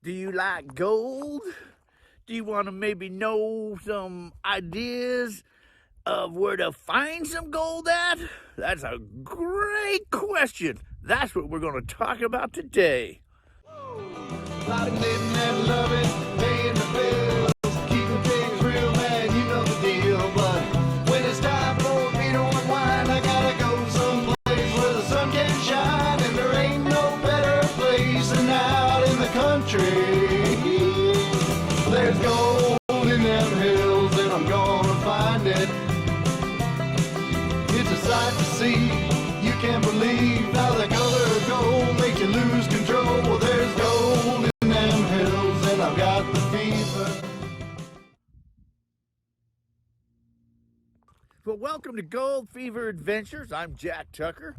Do you like gold? Do you want to maybe know some ideas of where to find some gold at? That's a great question. That's what we're going to talk about today. Like living and loving, paying the bills, keeping things real, man, you know the deal. But when it's time for me to unwind, I gotta go someplace where the sun can shine, and there ain't no better place than out in the country. There's gold in them hills, and I'm gonna find it. It's a sight to see. You can't believe how the color of gold makes you lose control. Well, there's gold in them hills, and I've got the fever. Well, welcome to Gold Fever Adventures. I'm Jack Tucker.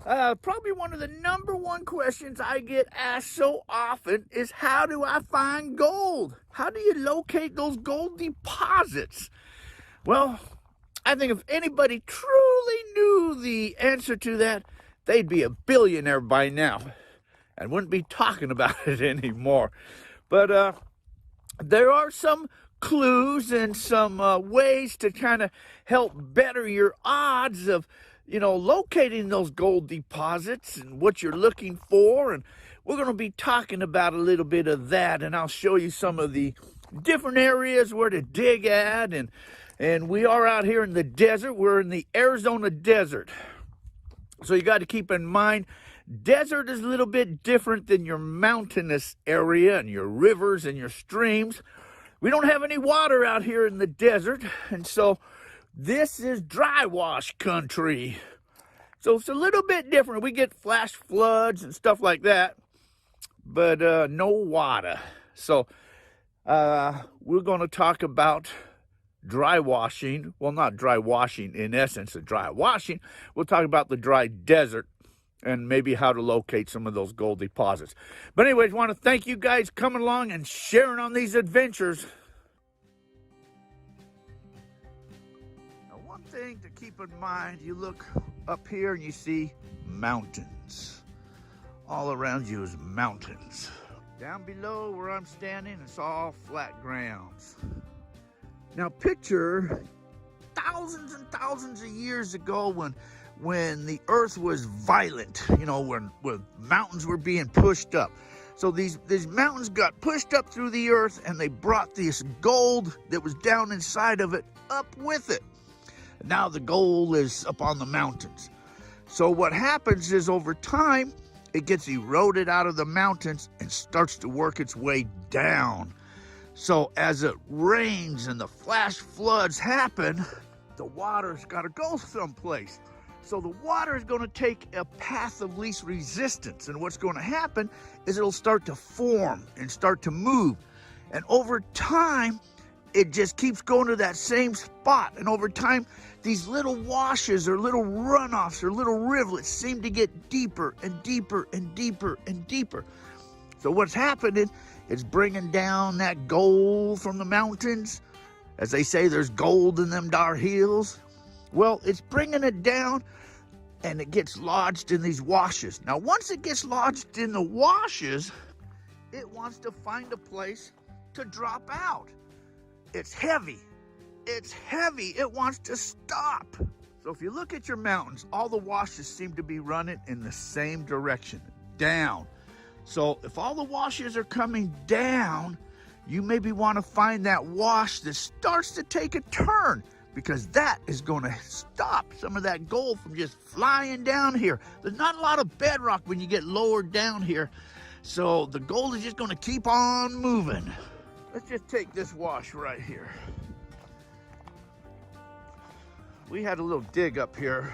Probably one of the number one questions I get asked so often is, how do I find gold? How do you locate those gold deposits? Well, I think if anybody truly knew the answer to that, they'd be a billionaire by now and wouldn't be talking about it anymore. But there are some clues and some ways to kind of help better your odds of, locating those gold deposits and what you're looking for. And we're going to be talking about a little bit of that, and I'll show you some of the different areas where to dig at. And we are out here in the desert. We're in the Arizona desert. So you got to keep in mind, desert is a little bit different than your mountainous area and your rivers and your streams. We don't have any water out here in the desert, and so this is dry wash country. So it's a little bit different. We get flash floods and stuff like that, but no water. So we're going to talk about dry washing. Well, not dry washing in essence of dry washing. We'll talk about the dry desert and maybe how to locate some of those gold deposits. But anyways, I want to thank you guys coming along and sharing on these adventures. Now, one thing to keep in mind, you look up here and you see mountains. All around you is mountains. Down below where I'm standing, it's all flat grounds. Now picture thousands and thousands of years ago when the earth was violent, when mountains were being pushed up. So these mountains got pushed up through the earth, and they brought this gold that was down inside of it up with it. Now the gold is up on the mountains. So what happens is, over time, it gets eroded out of the mountains and starts to work its way down. So as it rains and the flash floods happen, the water's got to go someplace. So the water is going to take a path of least resistance. And what's going to happen is it'll start to form and start to move. And over time, it just keeps going to that same spot. And over time, these little washes or little runoffs or little rivulets seem to get deeper and deeper and deeper and deeper. So what's happening, it's bringing down that gold from the mountains. As they say, there's gold in them dar hills. Well, it's bringing it down, and it gets lodged in these washes. Now, once it gets lodged in the washes, it wants to find a place to drop out. It's heavy. It's heavy. It wants to stop. So if you look at your mountains, all the washes seem to be running in the same direction, down. So if all the washes are coming down, you maybe want to find that wash that starts to take a turn, because that is going to stop some of that gold from just flying down here. There's not a lot of bedrock when you get lowered down here, so the gold is just going to keep on moving. Let's just take this wash right here. We had a little dig up here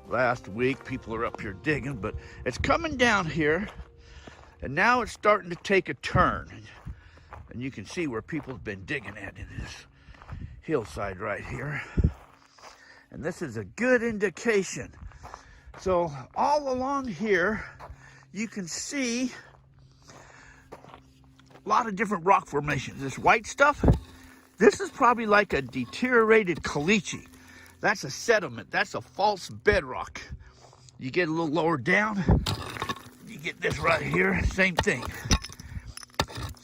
last week. People are up here digging, but it's coming down here. And now it's starting to take a turn. And you can see where people have been digging at in this hillside right here. And this is a good indication. So all along here, you can see a lot of different rock formations. This white stuff, this is probably like a deteriorated caliche. That's a sediment. That's a false bedrock. You get a little lower down, you get this right here, same thing.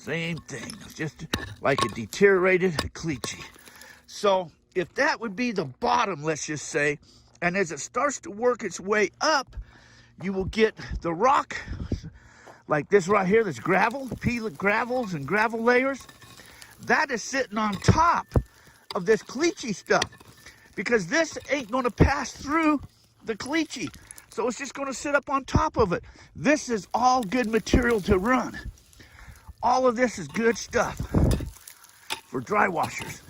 Same thing, just like a deteriorated caliche. So if that would be the bottom, let's just say, and as it starts to work its way up, you will get the rock like this right here, this gravel, peeled gravels and gravel layers. That is sitting on top of this caliche stuff because this ain't gonna pass through the caliche. So it's just gonna sit up on top of it. This is all good material to run. All of this is good stuff for dry washers.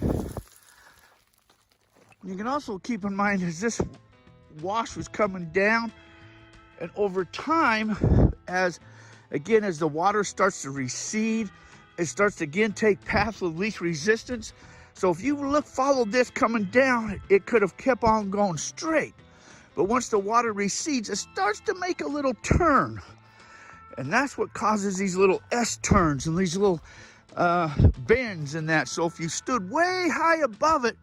You can also keep in mind as this wash was coming down, and over time, as the water starts to recede, it starts to again take path of least resistance. So if you follow this coming down, it could have kept on going straight. But once the water recedes, it starts to make a little turn. And that's what causes these little S-turns and these little bends and that. So if you stood way high above it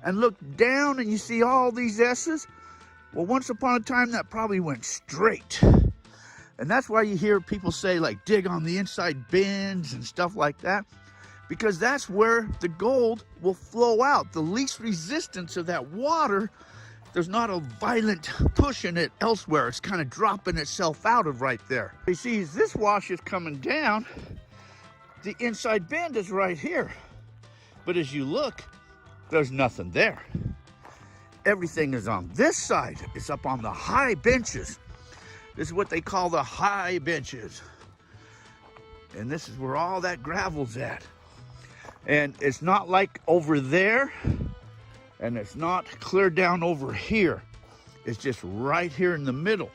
and looked down and you see all these S's, well, once upon a time, that probably went straight. And that's why you hear people say, like, dig on the inside bends and stuff like that, because that's where the gold will flow out. The least resistance of that water, there's not a violent push in it elsewhere. It's kind of dropping itself out of right there. You see, as this wash is coming down, the inside bend is right here. But as you look, there's nothing there. Everything is on this side. It's up on the high benches. This is what they call the high benches. And this is where all that gravel's at. And it's not like over there, and it's not clear down over here. It's just right here in the middle.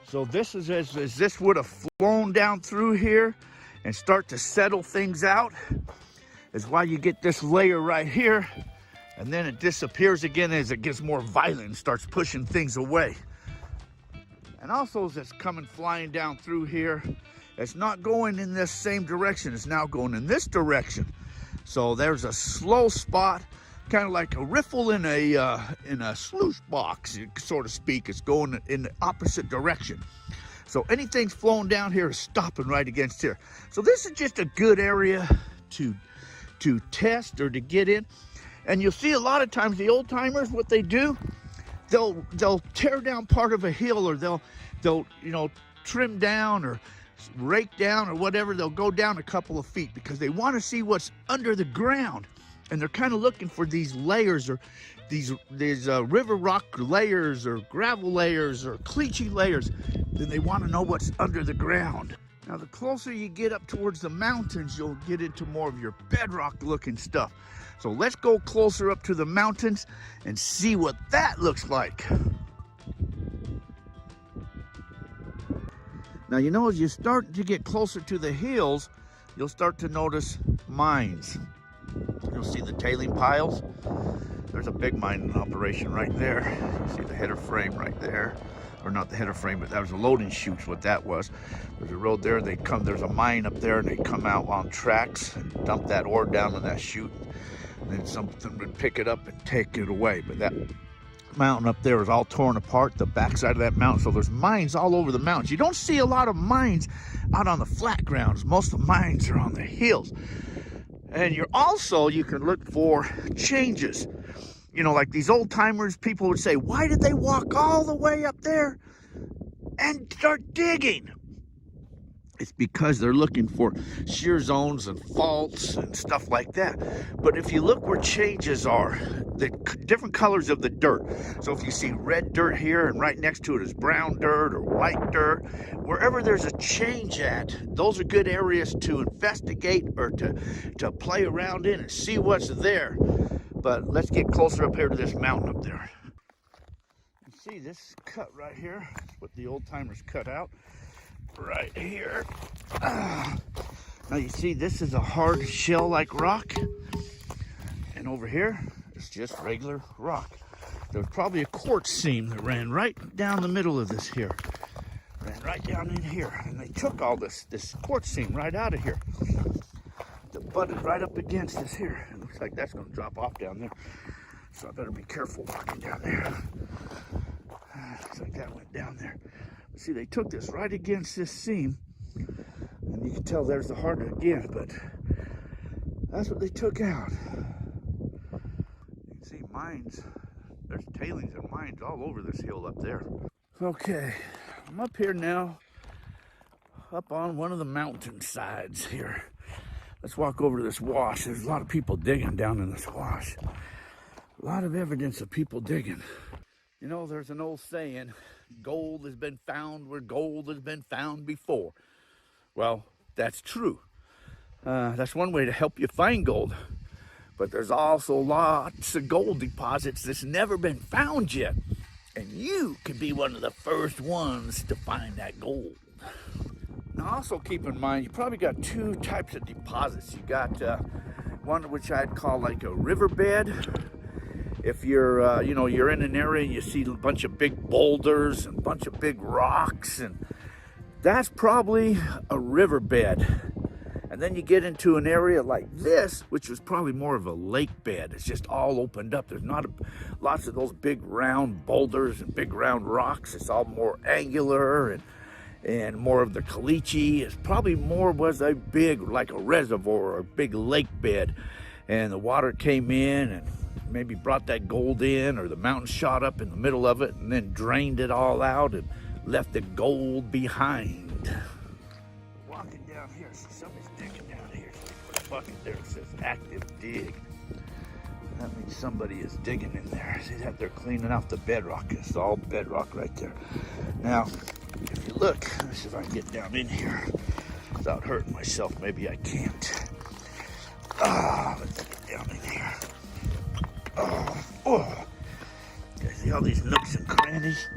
So this is as this would have flown down through here and start to settle things out, is why you get this layer right here, and then it disappears again as it gets more violent and starts pushing things away. And also as it's coming flying down through here, it's not going in this same direction. It's now going in this direction. So there's a slow spot, kind of like a riffle in a sluice box, so to speak. It's going in the opposite direction. So anything's flowing down here is stopping right against here. So this is just a good area to test or to get in. And you'll see a lot of times the old timers, what they do, they'll tear down part of a hill, or they'll trim down or rake down or whatever. They'll go down a couple of feet because they want to see what's under the ground, and they're kind of looking for these layers, or these river rock layers, or gravel layers, or caliche layers. Then they want to know what's under the ground. Now the closer you get up towards the mountains, you'll get into more of your bedrock looking stuff. So let's go closer up to the mountains and see what that looks like. Now, you know, as you start to get closer to the hills, you'll start to notice mines. You'll see the tailing piles. There's a big mine in operation right there. You see the header frame right there. Or not the header frame, but that was a loading chute, what that was. There's a road there, there's a mine up there, and they come out on tracks and dump that ore down in that chute. And then something would pick it up and take it away. But that mountain up there is all torn apart, the backside of that mountain. So there's mines all over the mountains. You don't see a lot of mines out on the flat grounds. Most of the mines are on the hills. And you can look for changes. You know, like these old timers, people would say, why did they walk all the way up there and start digging? It's because they're looking for shear zones and faults and stuff like that. But if you look where changes are, the different colors of the dirt. So if you see red dirt here and right next to it is brown dirt or white dirt, wherever there's a change at, those are good areas to investigate or to play around in and see what's there. But let's get closer up here to this mountain up there. You see this cut right here? That's what the old timers cut out. Right here. Now you see this is a hard shell-like rock, and over here it's just regular rock. There was probably a quartz seam that ran right down the middle of this here, ran right down in here, and they took all this quartz seam right out of here. The butted right up against this here. It looks like that's going to drop off down there, so I better be careful walking down there. Looks like that went down there. See, they took this right against this seam, and You can tell there's the heart again, but that's what they took out. You can see mines. There's tailings and mines all over this hill up there. Okay, I'm up here now, up on one of the mountain sides here. Let's walk over to this wash. There's a lot of people digging down in this wash. A lot of evidence of people digging. You know, there's an old saying, gold has been found where gold has been found before. Well, that's true. That's one way to help you find gold. But there's also lots of gold deposits that's never been found yet. And you could be one of the first ones to find that gold. Now also keep in mind, you probably got two types of deposits. You got one which I'd call like a riverbed. If you're, you're in an area and you see a bunch of big boulders and a bunch of big rocks, and that's probably a riverbed. And then you get into an area like this, which is probably more of a lake bed. It's just all opened up. There's not lots of those big round boulders and big round rocks. It's all more angular and more of the caliche. It's probably more was a big, like a reservoir or a big lake bed. And the water came in and maybe brought that gold in, or the mountain shot up in the middle of it and then drained it all out and left the gold behind. Walking down here, see somebody's digging down here. Put a bucket there, it says active dig. That means somebody is digging in there. See that? They're cleaning out the bedrock. It's all bedrock right there. Now, if you look, let's see if I can get down in here without hurting myself. Maybe I can't. Let's get down in here. You see all these nooks and crannies?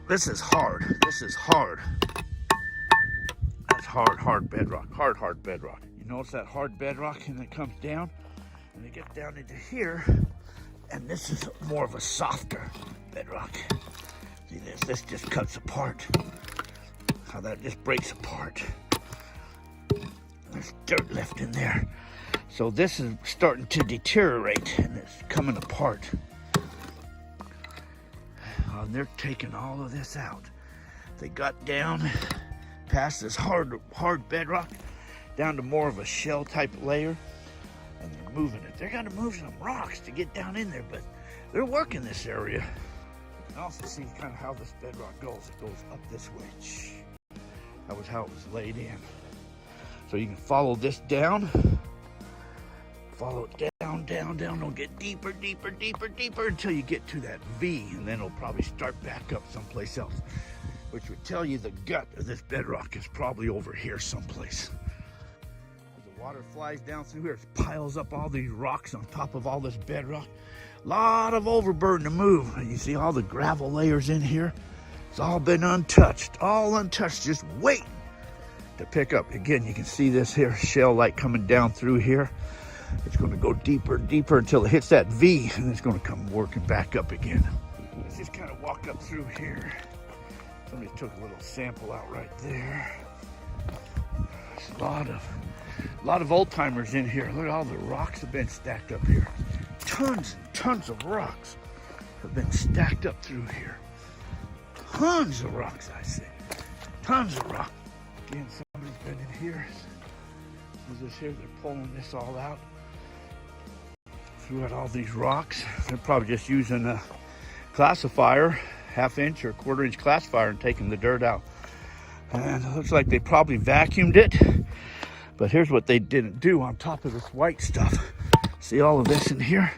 This is hard. This is hard. That's hard bedrock. Hard bedrock. You notice that hard bedrock, and it comes down, and it gets down into here, and this is more of a softer bedrock. See this? This just cuts apart. How that just breaks apart. There's dirt left in there. So this is starting to deteriorate, and it's coming apart. And they're taking all of this out. They got down past this hard bedrock down to more of a shell type layer, and they're moving it. They're gonna move some rocks to get down in there, but they're working this area. You can also see kind of how this bedrock goes. It goes up this way. That was how it was laid in. So you can follow this down. Follow it down. It'll get deeper until you get to that V, and then it'll probably start back up someplace else, which would tell you the gut of this bedrock is probably over here someplace. As the water flies down through here, it piles up all these rocks on top of all this bedrock. A lot of overburden to move. You see all the gravel layers in here? It's all been untouched, just waiting to pick up. Again, you can see this here shell light coming down through here. It's going to go deeper until it hits that V, and it's going to come working back up again. Let's just kind of walk up through here. Somebody took a little sample out right there. There's a lot of old timers in here. Look at all the rocks have been stacked up here. Tons and tons of rocks have been stacked up through here. Tons of rocks, I say. Tons of rock. Again, somebody's been in here. This here, they're pulling this all out. Threw out all these rocks. They're probably just using a classifier, 1/2 inch or 1/4 inch classifier, and taking the dirt out. And it looks like they probably vacuumed it. But here's what they didn't do on top of this white stuff. See all of this in here?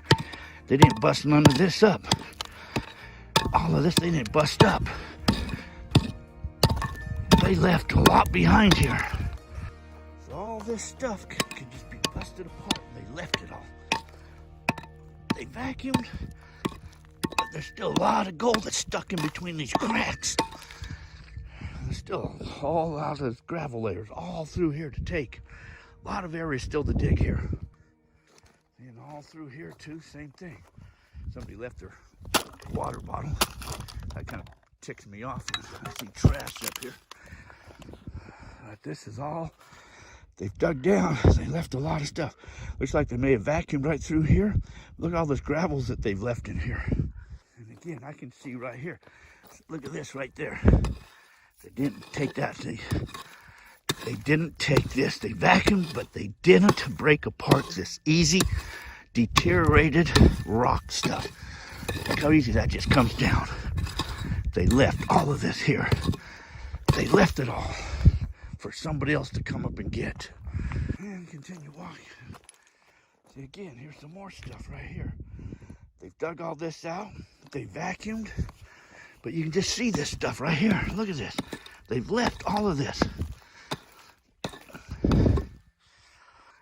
They didn't bust none of this up. All of this they didn't bust up. They left a lot behind here. So all this stuff could just be busted apart. They left it all. They vacuumed, but there's still a lot of gold that's stuck in between these cracks. There's still all out of gravel layers all through here to take. A lot of areas still to dig here. And all through here too, same thing. Somebody left their water bottle. That kind of ticks me off when I see trash up here. But this is all they've dug down. They left a lot of stuff. Looks like they may have vacuumed right through here. Look at all those gravels that they've left in here. And again, I can see right here. Look at this right there. They didn't take that. They They didn't take this. They vacuumed, but they didn't break apart this easy, deteriorated rock stuff. Look how easy that just comes down. They left all of this here. They left it all for somebody else to come up and get. And continue walking. See, again, here's some more stuff right here. They've dug all this out. They vacuumed. But you can just see this stuff right here. Look at this. They've left all of this.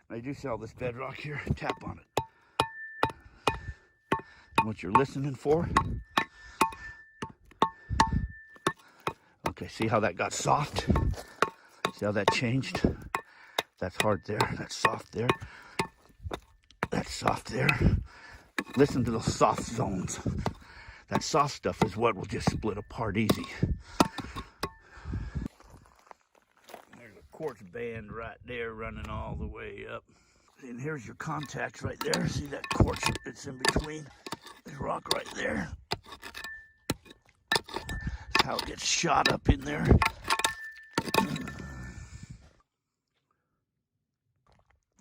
They do sell this bedrock here. Tap on it. And what you're listening for. Okay, see how that got soft? See how that changed? That's hard there. That's soft there. That's soft there. Listen to those soft zones. That soft stuff is what will just split apart easy. There's a quartz band right there running all the way up. And here's your contacts right there. See that quartz that's in between? There's rock right there. That's how it gets shot up in there.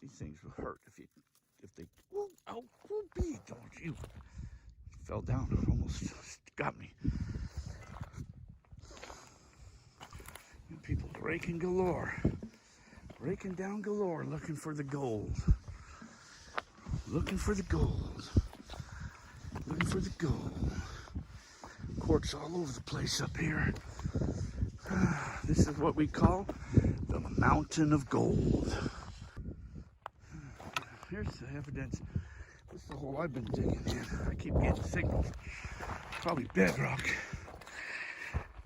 These things will hurt if they, oh, don't you? Fell down, almost got me. And people breaking galore. Breaking down galore, looking for the gold. Looking for the gold. Looking for the gold. Quartz all over the place up here. This is what we call the mountain of gold. Here's the evidence. This is the hole I've been digging in. I keep getting signals. Probably bedrock.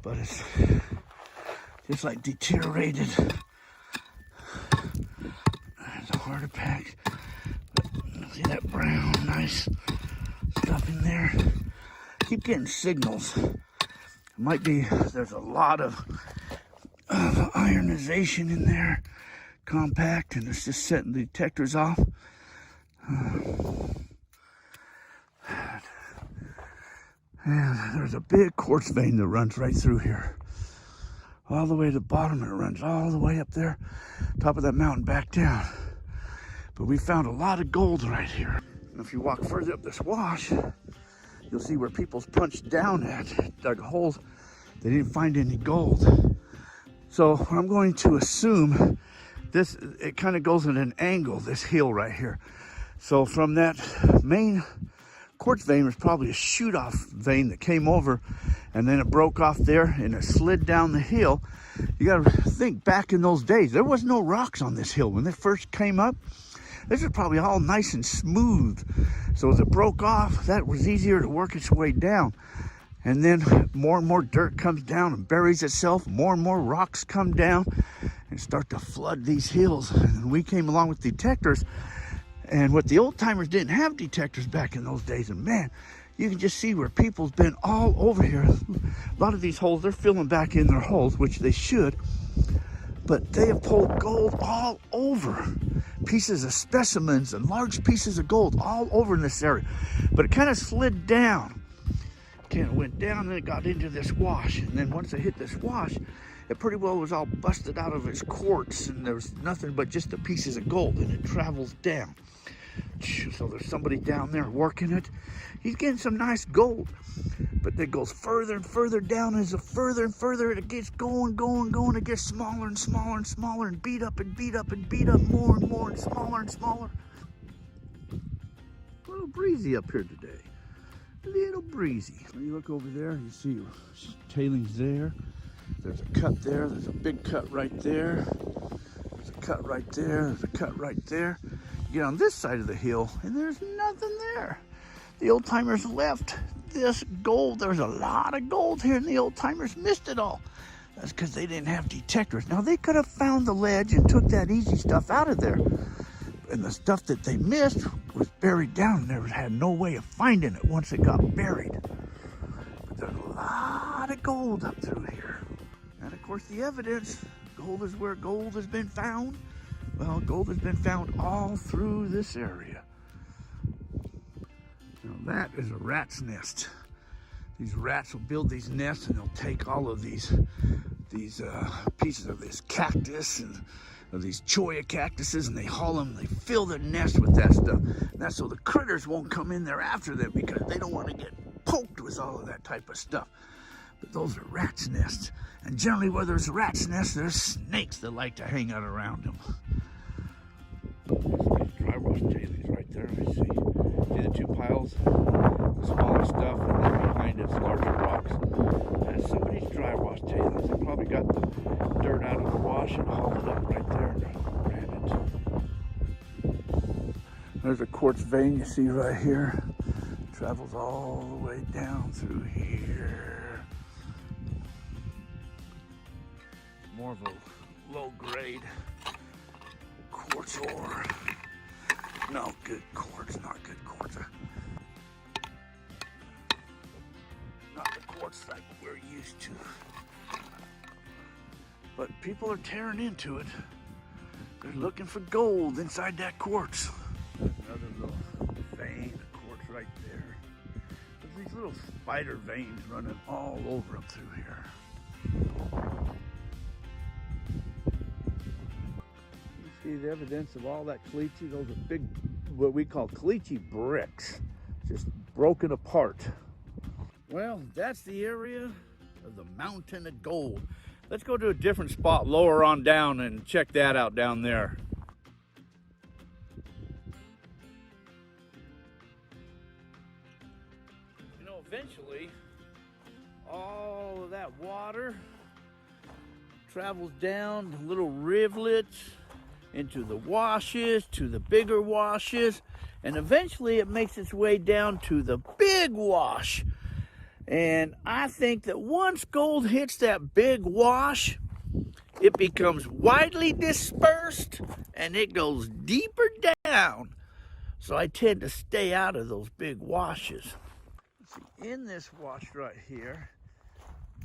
But it's just like deteriorated. There's a heart attack. See that brown, nice stuff in there? Keep getting signals. It might be, there's a lot of ionization in there. Compact, and it's just setting the detectors off. And there's a big quartz vein that runs right through here. All the way to the bottom, and it runs all the way up there, top of that mountain back down. But we found a lot of gold right here. And if you walk further up this wash, you'll see where people's punched down at, dug holes. They didn't find any gold. So I'm going to assume this, it kind of goes at an angle, this hill right here. So from that main quartz vein was probably a shoot-off vein that came over, and then it broke off there and it slid down the hill. You got to think, back in those days, there was no rocks on this hill. When they first came up, this was probably all nice and smooth. So as it broke off, that was easier to work its way down. And then more and more dirt comes down and buries itself. More and more rocks come down and start to flood these hills. And we came along with detectors. And what the old timers didn't have detectors back in those days. And man, you can just see where people's been all over here. A lot of these holes, they're filling back in their holes, which they should. But they have pulled gold all over. Pieces of specimens and large pieces of gold all over in this area. But it kind of slid down. Kind of went down and it got into this wash. And then once it hit this wash, it pretty well was all busted out of its quartz. And there was nothing but just the pieces of gold. And it travels down. So there's somebody down there working it. He's getting some nice gold. But it goes further and further down. As further and further it gets going. It gets smaller and smaller and smaller and beat up and beat up and beat up more and more and smaller and smaller. A little breezy up here today. A little breezy. When you look over there, you see tailings there. There's a cut there. There's a big cut right there. There's a cut right there. There's a cut right there. You get on this side of the hill, and there's nothing there. The old timers left this gold. There's a lot of gold here, and the old timers missed it all. That's because they didn't have detectors. Now, they could have found the ledge and took that easy stuff out of there. And the stuff that they missed was buried down. They had no way of finding it once it got buried. But there's a lot of gold up through here. And of course, the evidence, gold is where gold has been found. Well, gold has been found all through this area. Now that is a rat's nest. These rats will build these nests and they'll take all of these these pieces of this cactus and of these cholla cactuses, and they haul them, they fill their nest with that stuff. And that's so the critters won't come in there after them because they don't want to get poked with all of that type of stuff. But those are rats' nests. And generally where there's rats' nests, there's snakes that like to hang out around them. There's drywash tailings right there, I see. See the two piles? The smaller stuff, and then behind it's larger rocks. That's somebody's drywash tailings. They probably got the dirt out of the wash and hauled it up right there and ran it. There's a quartz vein you see right here. Travels all the way down through here. More of a low grade quartz ore. No good quartz, not good quartz. Not the quartz like we're used to. But people are tearing into it. They're looking for gold inside that quartz. Another little vein of quartz right there. There's these little spider veins running all over up through here. You see the evidence of all that caliche. Those are big, what we call caliche bricks, just broken apart. Well, that's the area of the mountain of gold. Let's go to a different spot lower on down and check that out down there. You know, eventually, all of that water travels down little rivulets into the washes, to the bigger washes, and eventually it makes its way down to the big wash. And I think that once gold hits that big wash, it becomes widely dispersed and it goes deeper down. So I tend to stay out of those big washes. See, in this wash right here,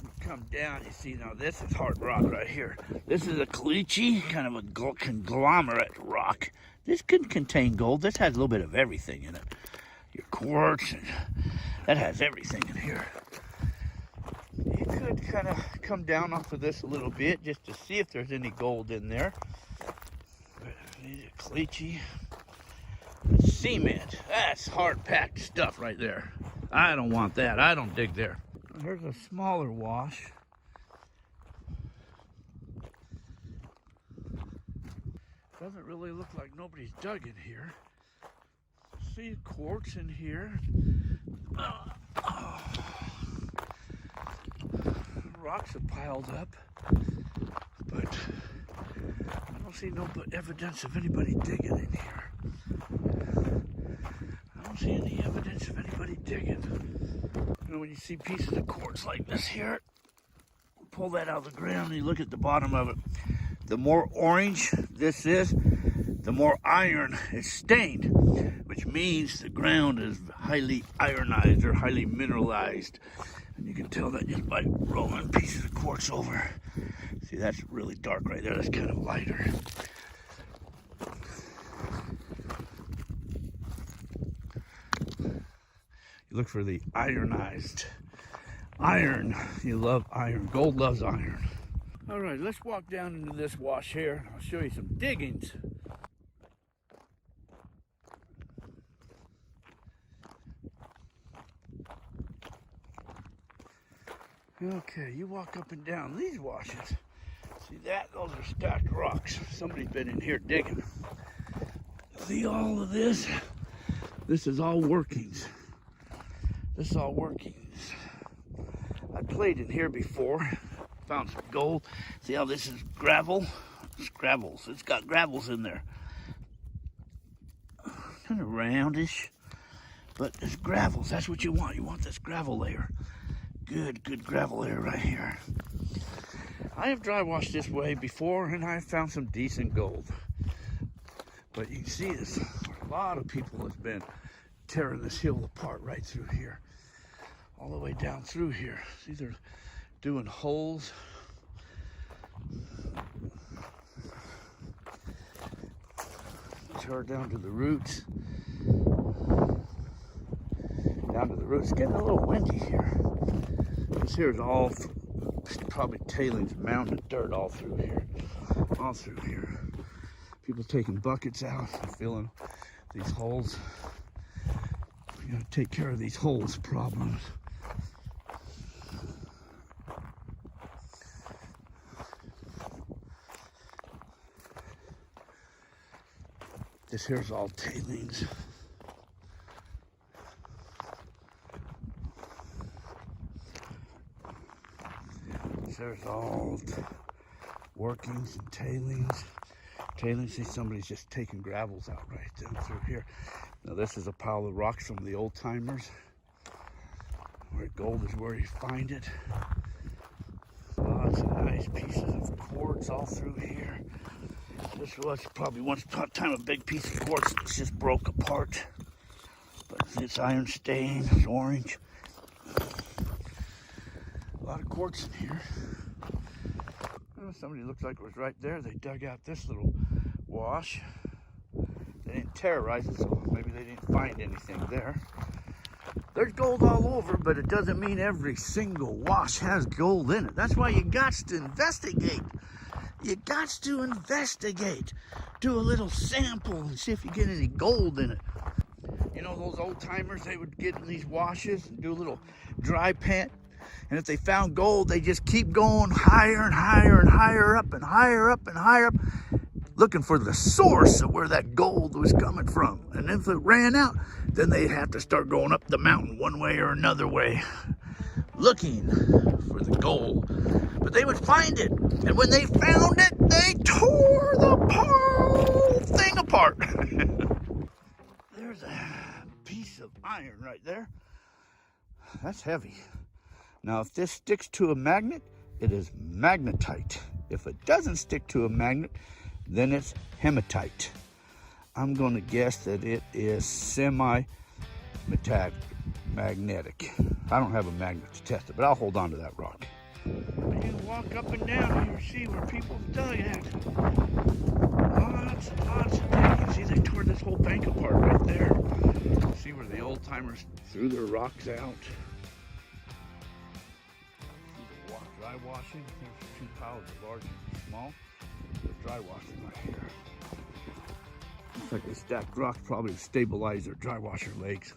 you come down, you see now this is hard rock right here. This is a caliche, kind of a conglomerate rock. This can contain gold. This has a little bit of everything in it. Your quartz, and that has everything in here. You could kind of come down off of this a little bit just to see if there's any gold in there. But these are caliche. Cement, that's hard-packed stuff right there. I don't want that. I don't dig there. Here's a smaller wash. Doesn't really look like nobody's dug in here. See quartz in here. Rocks are piled up, but I don't see no evidence of anybody digging in here. I don't see any evidence of anybody digging. You know, when you see pieces of quartz like this here, pull that out of the ground and you look at the bottom of it. The more orange this is, the more iron is stained, which means the ground is highly ironized or highly mineralized. And you can tell that just by rolling pieces of quartz over. See, that's really dark right there. That's kind of lighter. You look for the ironized iron. You love iron. Gold loves iron. All right, let's walk down into this wash here. I'll show you some diggings. Okay, you walk up and down these washes. See that? Those are stacked rocks. Somebody's been in here digging. See all of this? This is all workings. This is all workings. I played in here before. Found some gold. See how this is gravel? It's gravels. It's got gravels in there. Kind of roundish, but it's gravels. That's what you want. You want this gravel layer. Good gravel layer right here. I have dry washed this way before and I found some decent gold. But you can see this, a lot of people have been tearing this hill apart right through here. All the way down through here. See, they're doing holes. Tear down to the roots. Down to the roots. It's getting a little windy here. This here is all probably tailings, mountain of dirt all through here. All through here. People taking buckets out, filling these holes. We gotta take care of these holes problems. This here's all tailings. There's all workings and tailings. Tailings, see somebody's just taking gravels out right down through here. Now this is a pile of rocks from the old timers. Where gold is where you find it. Lots of nice pieces of quartz all through here. This was probably once upon a time a big piece of quartz that's just broke apart. But it's iron stained, it's orange. A lot of quartz in here. Well, somebody looks like it was right there. They dug out this little wash. They didn't terrorize it, so maybe they didn't find anything there. There's gold all over, but it doesn't mean every single wash has gold in it. That's why you got to investigate. You got to investigate. Do a little sample and see if you get any gold in it. You know, those old timers, they would get in these washes and do a little dry pant. And if they found gold, they just keep going higher and higher and higher up and higher up and higher up, looking for the source of where that gold was coming from. And if it ran out, then they'd have to start going up the mountain one way or another way, looking for the gold. But they would find it. And when they found it, they tore the whole thing apart. There's a piece of iron right there. That's heavy. Now, if this sticks to a magnet, it is magnetite. If it doesn't stick to a magnet, then it's hematite. I'm going to guess that it is semi-magnetic. I don't have a magnet to test it, but I'll hold on to that rock. You walk up and down here, see where people dug at. Lots and lots of digging. See, they tore this whole bank apart right there. See where the old timers threw their rocks out. Dry washing. Here's two piles of large and small. There's dry washing right here. Looks like they stacked rocks probably to stabilize their dry washer legs.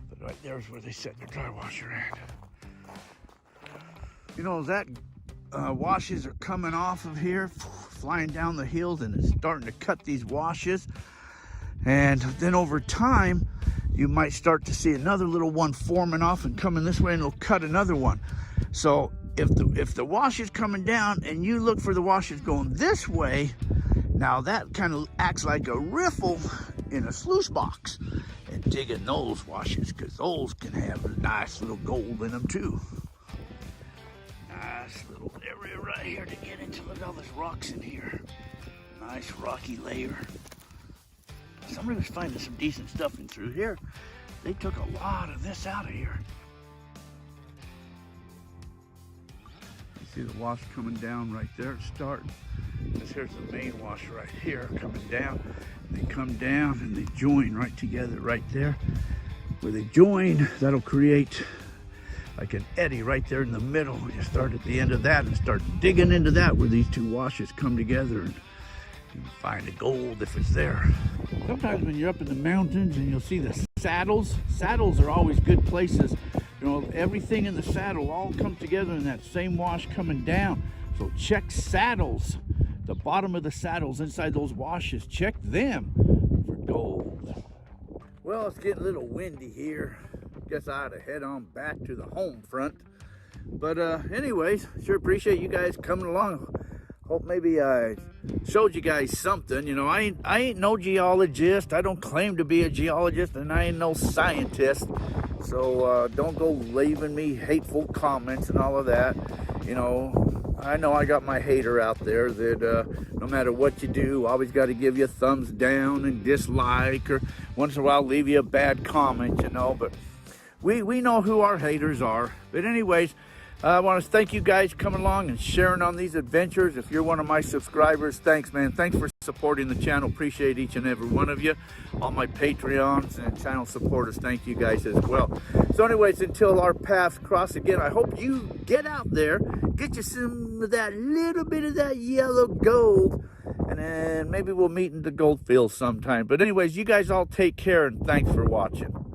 But right there's where they set their dry washer at. You know, that washes are coming off of here, flying down the hills, and it's starting to cut these washes. And then over time, you might start to see another little one forming off and coming this way, and it'll cut another one. So if the wash is coming down and you look for the washes going this way, now that kind of acts like a riffle in a sluice box, and digging those washes, because those can have a nice little gold in them too. Nice little area right here to get into. Look at all these rocks in here. Nice rocky layer. Somebody was finding some decent stuff in through here. They took a lot of this out of here. See the wash coming down right there, it's starting. Here's the main wash right here coming down. They come down and they join right together right there. Where they join, that'll create like an eddy right there in the middle. You start at the end of that and start digging into that where these two washes come together, and you find the gold if it's there. Sometimes when you're up in the mountains and you'll see the saddles. Saddles are always good places. You know, everything in the saddle all comes together in that same wash coming down. So check saddles, the bottom of the saddles inside those washes, check them for gold. Well, it's getting a little windy here. Guess I ought to head on back to the home front. But anyways, sure appreciate you guys coming along. Hope maybe I showed you guys something. You know, I ain't no geologist. I don't claim to be a geologist, and I ain't no scientist. So don't go leaving me hateful comments and all of that. You know I got my hater out there that no matter what you do, always got to give you a thumbs down and dislike, or once in a while leave you a bad comment, you know. But we know who our haters are. But anyways, I want to thank you guys coming along and sharing on these adventures. If you're one of my subscribers, thanks, man. Thanks for supporting the channel. Appreciate each and every one of you. All my Patreons and channel supporters, thank you guys as well. So anyways, until our paths cross again, I hope you get out there, get you some of that little bit of that yellow gold, and then maybe we'll meet in the gold fields sometime. But anyways, you guys all take care, and thanks for watching.